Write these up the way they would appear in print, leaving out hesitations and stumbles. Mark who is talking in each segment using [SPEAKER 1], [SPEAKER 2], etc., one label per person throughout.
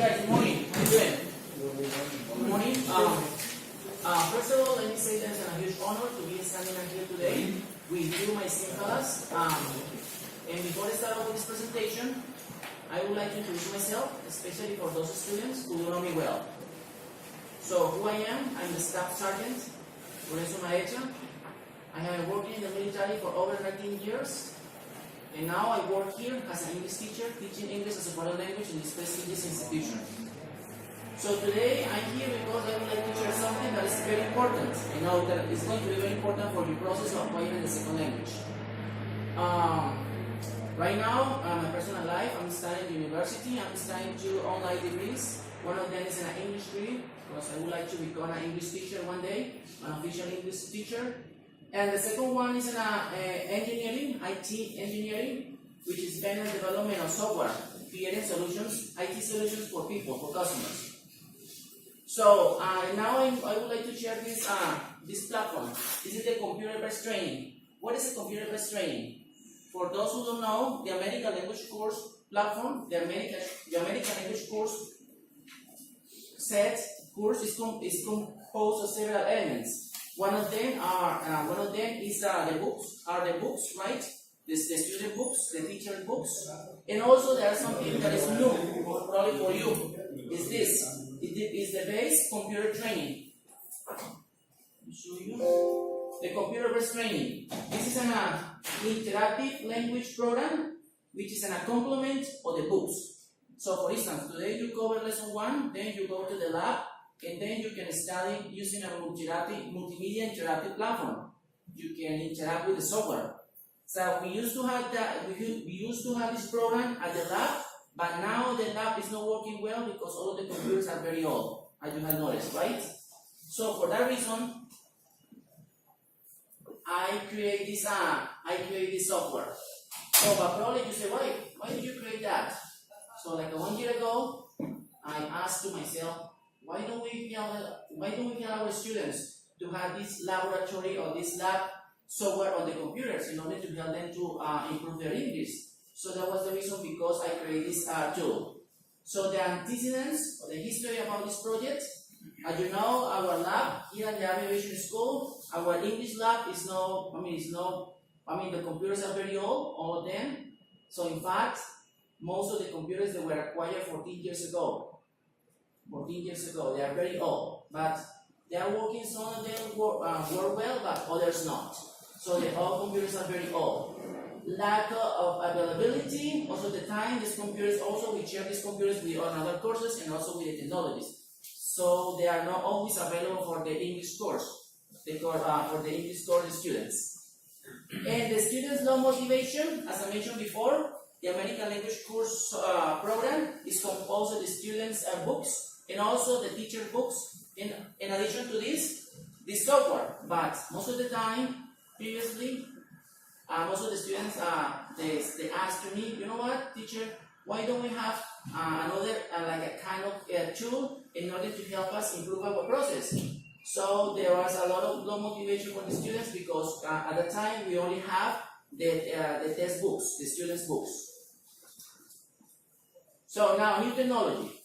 [SPEAKER 1] guys, good morning. How you doing? Good morning. First of all, let me say that it's a huge honor to be standing here today with you, my esteemed class. And before I start off with this presentation, I would like to introduce myself, especially for those students who don't know me well. So, who I am? I'm the Staff Sergeant, Lorenzo Maecha. I have been working in the military for over 19 years. And now I work here as an English teacher, teaching English as a foreign language in this prestigious institution. So today I'm here because I would like to share something that is very important. I know that it's going to be very important for the process of acquiring the second language. Right now, in my personal life, I'm studying at university. I'm studying 2 online degrees. One of them is an English degree, because I would like to become an English teacher one day, an official English teacher. And the second one is in engineering, IT engineering, which is better development of software, creating solutions, IT solutions for people, for customers. So now I would like to share this platform. This is the computer-based training. What is a computer-based training? For those who don't know, the American language course platform, the American language course is composed of several elements. One of them is the books, right? The student books, the teacher books, and also there is something that is new, probably for you. Is this? It is the base computer training. Let me show you the computer-based training. This is an interactive language program, which is a complement of the books. So, for instance, today you cover lesson 1, then you go to the lab. And then you can study using a multimedia interactive platform. You can interact with the software. So we used to have that. We used to have this program at the lab, but now the lab is not working well because all of the computers are very old, as you have noticed, right? So for that reason, I create this software. So, but probably you say, why did you create that? So like 1 year ago, I asked to myself, why don't we tell our students to have this laboratory or this lab software on the computers in order to help them to improve their English? So that was the reason because I created this tool. So the antecedents or the history about this project, as you know, our lab here at the aviation school, our English lab is the computers are very old, all of them. So in fact, most of the computers that were acquired 14 years ago. 14 years ago, they are very old, but they are working. Some of them work well, but others not. So the old computers are very old. Lack of availability, also the time. These computers also we share these computers with other courses and also with the technologies. So they are not always available for the English course, for the English course students. And the students' low motivation, as I mentioned before, the American language course program is composed of the students' books. And also the teacher books, in addition to this software. But most of the time, previously, most of the students, they asked me, you know what, teacher, why don't we have another, like a kind of tool in order to help us improve our process? So there was a lot of low motivation for the students because at the time we only have the test books, the students' books. So now, new technology.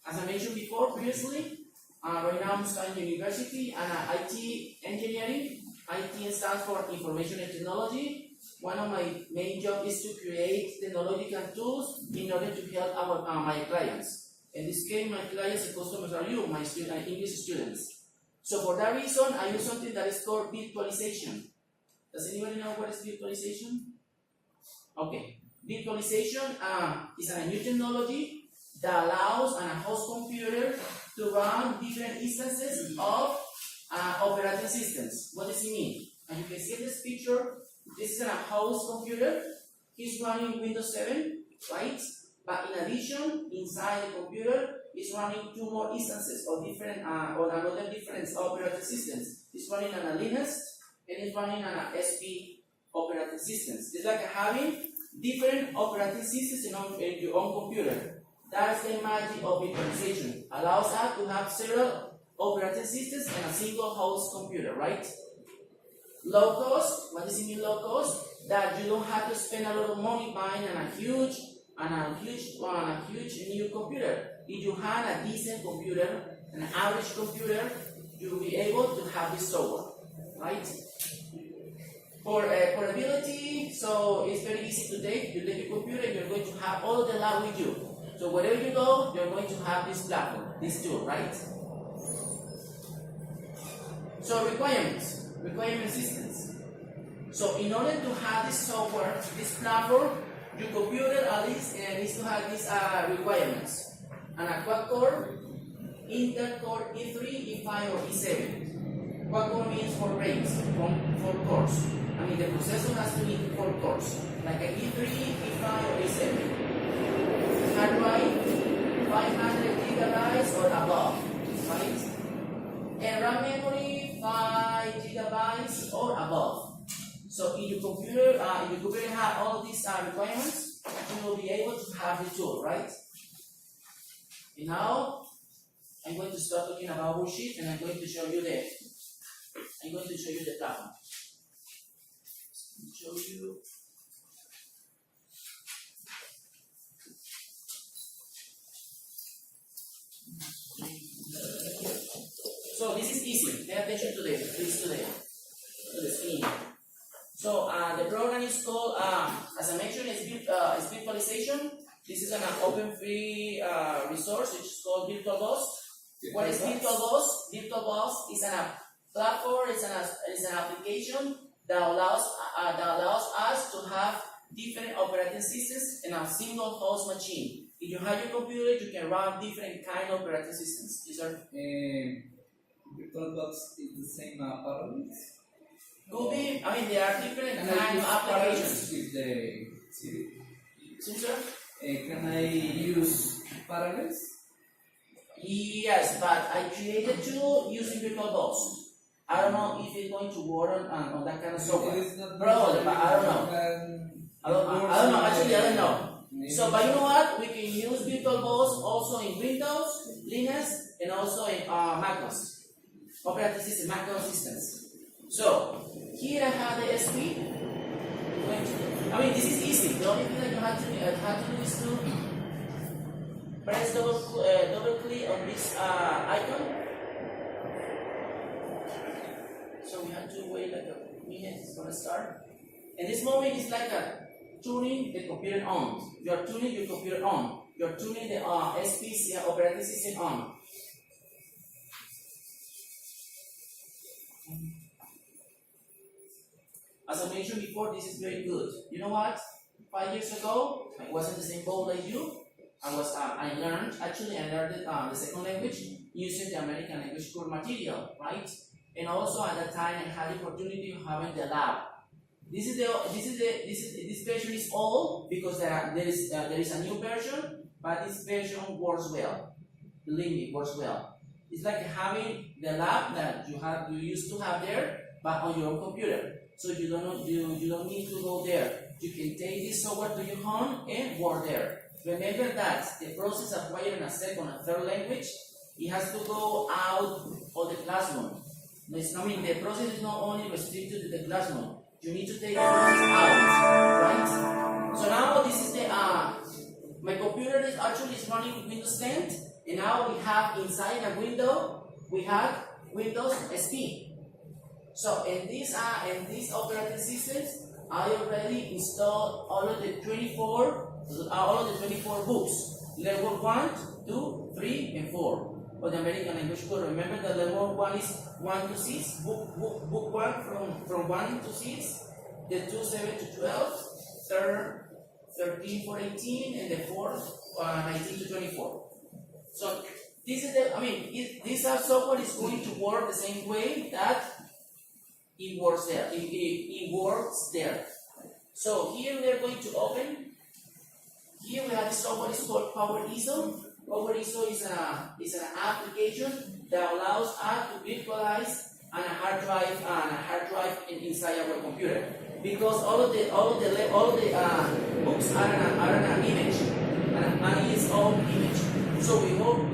[SPEAKER 1] As I mentioned before, previously, right now I'm studying university and IT engineering. IT stands for Information and Technology. One of my main jobs is to create technological tools in order to help my clients. In this case, my clients and customers are you, my English students. So for that reason, I use something that is called virtualization. Does anybody know what is virtualization? Okay. Virtualization is a new technology that allows a host computer to run different instances of operating systems. What does it mean? And you can see in this picture, this is a host computer. He's running Windows 7, right? But in addition, inside the computer, it's running 2 more instances of different or another different operating systems. It's running on a Linux and it's running on a SP operating systems. It's like having different operating systems in your own computer. That's the magic of virtualization. Allows us to have several operating systems and a single host computer, right? Low cost, what does it mean low cost? That you don't have to spend a lot of money buying a huge and a huge new computer. If you had a decent computer, an average computer, you will be able to have this software, right? For portability, so it's very easy to take. You take your computer, you're going to have all of the lab with you. So wherever you go, you're going to have this platform, this tool, right? So requirement systems. So in order to have this software, this platform, your computer at least needs to have these requirements. And a quad-core, Intel Core E3, E5, or E7. Quad-core means 4 brains, 4 cores. I mean, the processor has to be 4 cores, like a E3, E5, or E7. Hard drive, 500 gigabytes or above, right? And RAM memory, 5 gigabytes or above. So if your computer have all these requirements, you will be able to have the tool, right? And now I'm going to start talking about worksheet, and I'm going to show you the platform. Show you. So this is easy. Pay attention to the screen. So the program is called, as I mentioned, it's virtualization. This is an open free resource which is called VirtualBox. What is VirtualBox? VirtualBox is a platform. It's an application that allows us to have different operating systems in a single host machine. If you have your computer, you can run different kind of operating systems. Yes, sir.
[SPEAKER 2] VirtualBox is the same parallels?
[SPEAKER 1] Could be. I mean, there are different kind of applications.
[SPEAKER 2] With the CD?
[SPEAKER 1] Sir?
[SPEAKER 2] Can I use parallels?
[SPEAKER 1] Yes, but I created two using VirtualBox. I don't know if it's going to work on that kind of software. Probably, but I don't know. I don't know. Actually, I don't know. So, but you know what? We can use VirtualBox also in Windows, Linux, and also in MacOS operating system, macOS systems. So here I have the SP. I mean, this is easy. The only thing that you have to do is to press double click on this icon. So we have to wait like a minute. It's gonna start. And this moment is like tuning the computer on. You are tuning your computer on. You are tuning the SPC operating system on. As I mentioned before, this is very good. You know what? 5 years ago, I wasn't the same boat like you. I learned the second language using the American language core material, right? And also at that time, I had the opportunity of having the lab. This version is old because there is a new version, but this version works well. Believe me, it works well. It's like having the lab that you used to have there, but on your own computer. So you don't need to go there. You can take this software to your home and work there. Remember that the process of acquiring a second and third language, it has to go out of the classroom. The process is not only restricted to the classroom. You need to take the process out, right? So now this is my computer is actually running with Windows 10, and now we have inside a window, we have Windows SP. So in these operating systems, I already installed all of the 24 books. Level 1, 2, 3, and 4 of the American language core. Remember that level 1 is 1 to 6. Book 1 from 1 to 6. The 2, 7 to 12. Third, 13 for 18, and the fourth 19 to 24. So this is this software is going to work the same way that it works there. It works there. So here we are going to open. Here we have this software is called PowerISO. PowerISO is an application that allows us to virtualize a hard drive inside our computer. Because all of the books are an image, and its own image. So we go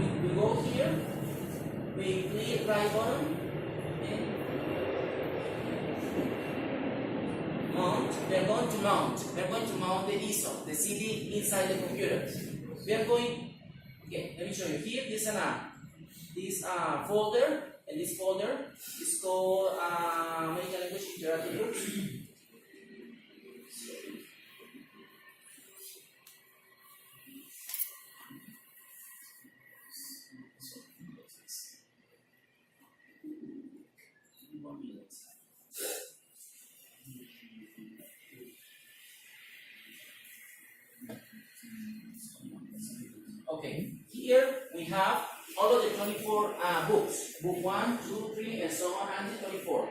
[SPEAKER 1] here, we click right button, and mount. we're going to mount the ISO, the CD inside the computer. We are going, okay, let me show you here. This folder, and this folder is called American Language Interactive Books. Okay, here we have all of the 24 books, book 1, 2, 3, and so on until 24.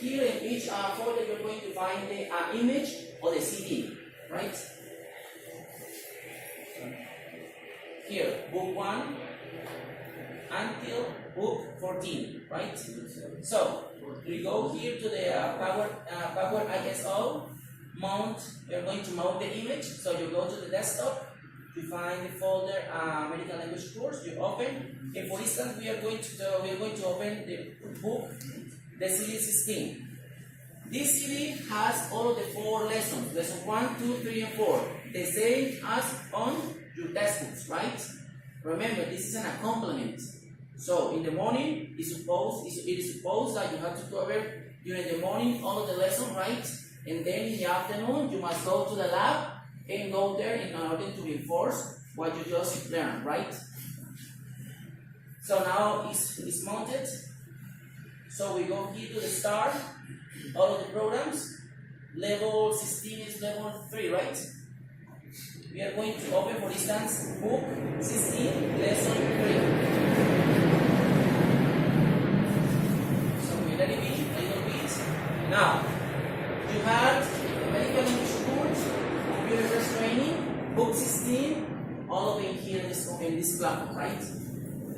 [SPEAKER 1] Here in each folder you're going to find the image or the CD, right? Here, book 1 until book 14, right? So, we go here to the Power ISO, we're going to mount the image, so you go to the desktop, you find the folder American Language Course, you open, and for instance we are going to open the book, the CD 16. This CD has all of the 4 lessons, lesson 1, 2, 3, and 4, the same as on your textbooks, right? Remember, this is an complement. So in the morning, it is supposed that you have to cover during the morning all of the lesson, right? And then in the afternoon, you must go to the lab and go there in order to reinforce what you just learned, right? So now it's mounted. So we go here to the start, all of the programs. Level 16 is level 3, right? We are going to open, for instance, book 16, lesson 3. So we let it be a little bit. Now, you have American English Course, Computer First Training, book 16, all of them here in this platform, right?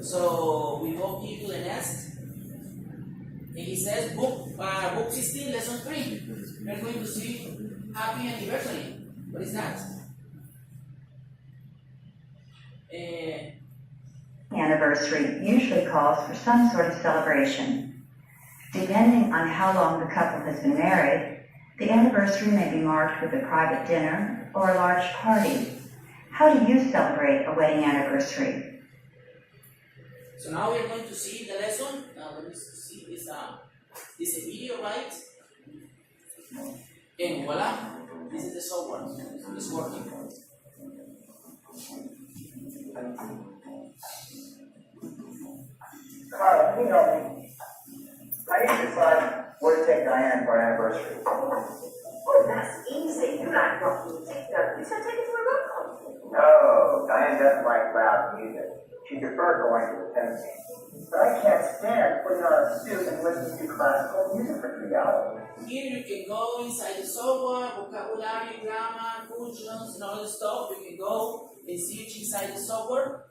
[SPEAKER 1] So we go here to the next. And he says book 16, lesson 3. We are going to see happy anniversary. What is that?
[SPEAKER 3] Anniversary usually calls for some sort of celebration. Depending on how long the couple has been married, the anniversary may be marked with a private dinner or a large party. How do you celebrate a wedding anniversary?
[SPEAKER 1] So now we are going to see the lesson. Let me see this a video, right? And voila, this is the software. It's working.
[SPEAKER 4] Carla, can you help me? How do you decide where to take Diane for our anniversary?
[SPEAKER 5] Oh, that's easy. You like rock music, don't you? So take it to a rock concert.
[SPEAKER 4] No, Diane doesn't like loud music. She prefers going to the tennis game. But I can't stand putting on a suit and listening to classical music for 3 hours.
[SPEAKER 1] Here you can go inside the software, vocabulary, grammar, functions, and all the stuff. You can go and see it inside the software.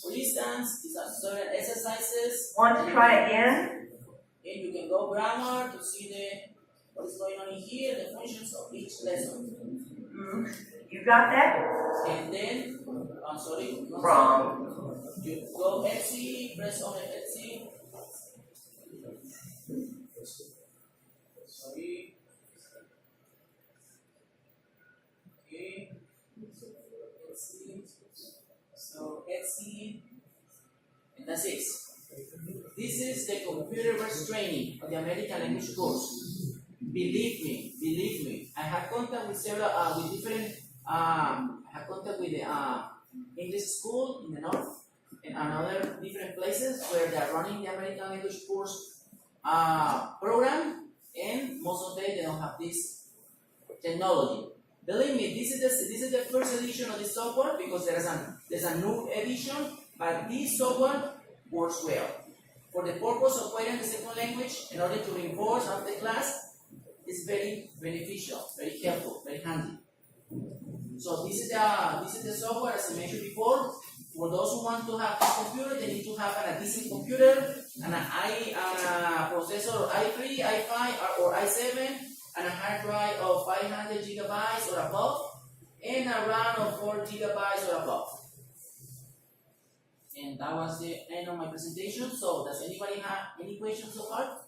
[SPEAKER 1] For instance, these are certain exercises.
[SPEAKER 3] Want to try again?
[SPEAKER 1] And you can go grammar to see what is going on in here, the functions of each lesson.
[SPEAKER 3] You got that?
[SPEAKER 1] And then, I'm sorry.
[SPEAKER 3] Wrong.
[SPEAKER 1] You go Etsy, press on the Etsy. Sorry. Okay. Etsy. So Etsy. And that's it. This is the computer-based training of the American Language Course. Believe me. I have contact with several, with different, I have contact with the English school in the north and other different places where they are running the American Language Course program, and most of them they don't have this technology. Believe me, this is the first edition of this software because there's a new edition, but this software works well. For the purpose of acquiring the second language, in order to reinforce after class, it's very beneficial, very helpful, very handy. So this is the software, as I mentioned before. For those who want to have this computer, they need to have a decent computer, an processor i3, i5, or i7, and a hard drive of 500 gigabytes or above, and a RAM of 4 gigabytes or above. And that was the end of my presentation. So does anybody have any questions so far?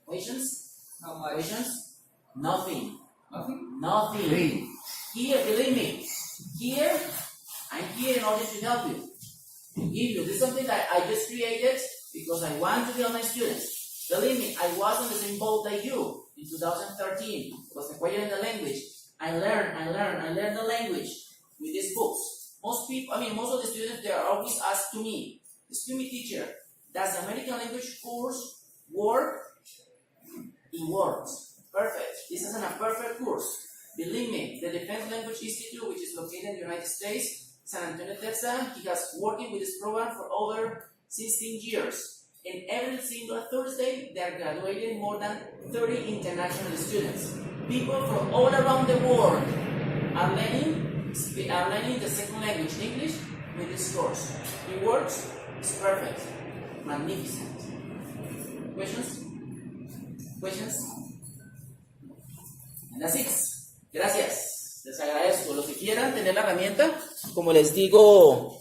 [SPEAKER 1] Questions?
[SPEAKER 2] How much?
[SPEAKER 1] Questions? Nothing.
[SPEAKER 2] Nothing?
[SPEAKER 1] Nothing.
[SPEAKER 2] Great.
[SPEAKER 1] Here, believe me, here, I'm here in order to help you. To give you. This is something that I just created because I want to help my students. Believe me, I was on the same boat like you in 2013. I was acquiring the language. I learned the language with these books. Most of the students, they are always asked to me, excuse me, teacher, does the American language course work? It works. Perfect. This is a perfect course. Believe me, the Defense Language Institute, which is located in the United States, San Antonio, Texas, he has working with this program for over 16 years. And every single Thursday, they are graduating more than 30 international students. People from all around the world are learning the second language, English, with this course. It works. It's perfect. Magnificent. Questions? Questions? And that's it. Gracias. Les agradezco. Los que quieran tener la herramienta, como les digo,